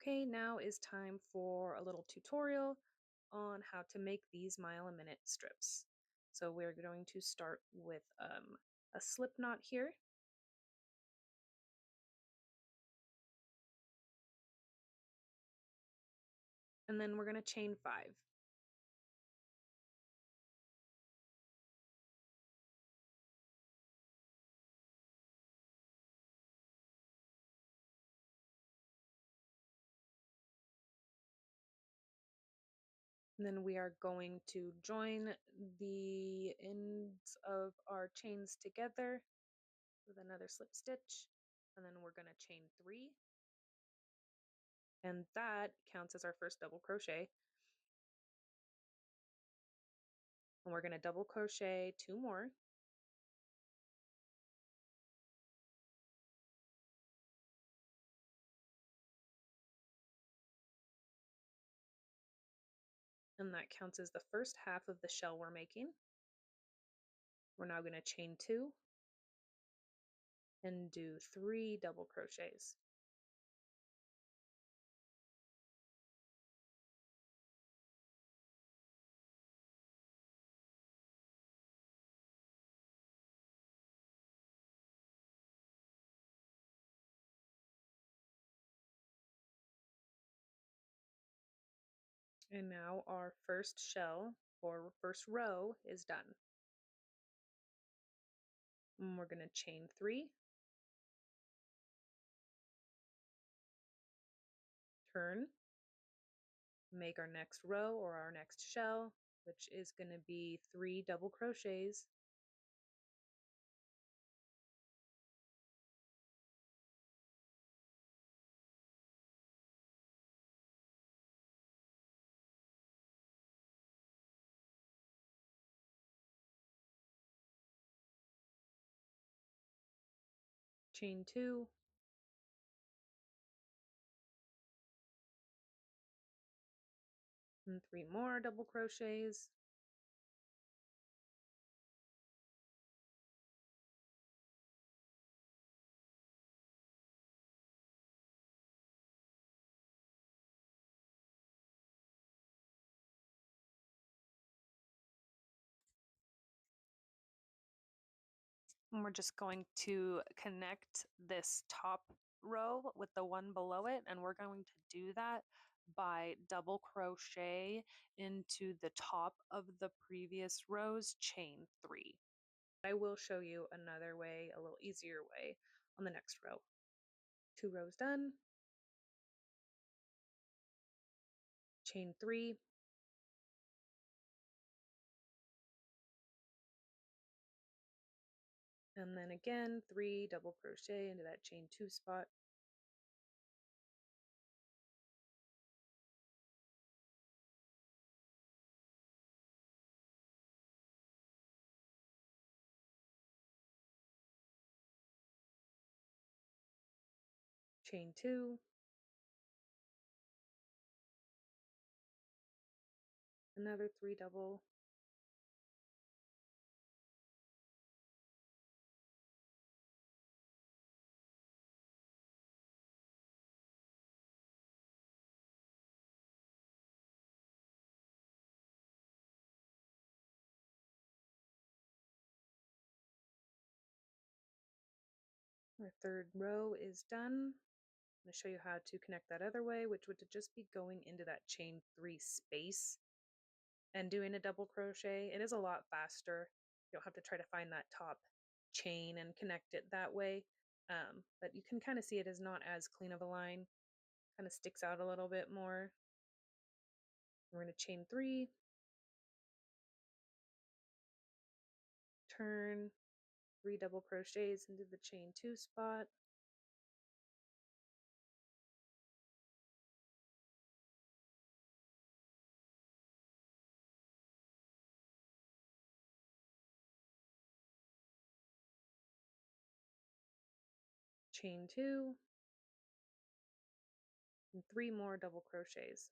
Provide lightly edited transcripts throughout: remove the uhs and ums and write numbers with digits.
Okay, now is time for a little tutorial on how to make these mile-a-minute strips. So we're going to start with a slip knot here, and then we're going to chain 5. And then we are going to join the ends of our chains together with another slip stitch, and then we're going to chain 3, and that counts as our first double crochet. And we're going to double crochet 2 more, and that counts as the first half of the shell we're making. We're now going to chain 2 and do 3 double crochets. And now our first shell or first row is done. And we're going to chain 3, turn, make our next row or our next shell, which is going to be 3 double crochets, chain 2, and 3 more double crochets, and we're just going to connect this top row with the one below it, and we're going to do that by double crochet into the top of the previous row's chain 3. I will show you another way, a little easier way, on the next row. 2 rows done, chain 3, and then again 3 double crochet into that chain 2 spot, chain 2, another 3 double, our third row is done. I'm going to show you how to connect that other way, which would just be going into that chain 3 space and doing a double crochet. It is a lot faster. You don't have to try to find that top chain and connect it that way. But you can kind of see it is not as clean of a line, kind of sticks out a little bit more. We're going to chain 3, turn, 3 double crochets into the chain 2 spot, chain 2, and 3 more double crochets.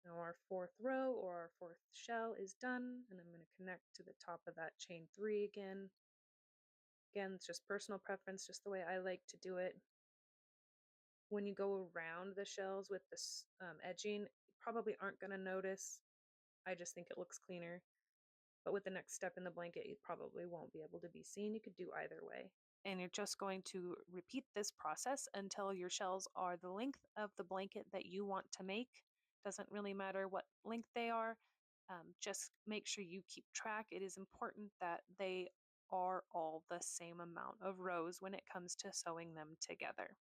Now Now our fourth row or our fourth shell is done, and I'm going to connect to the top of that chain 3 again. Again, it's just personal preference, just the way I like to do it. When you go around the shells with this edging, you probably aren't going to notice. I just think it looks cleaner. But with the next step in the blanket, you probably won't be able to be seen. You could do either way. And you're just going to repeat this process until your shells are the length of the blanket that you want to make. Doesn't really matter what length they are. Just make sure you keep track. It is important that they are all the same amount of rows when it comes to sewing them together.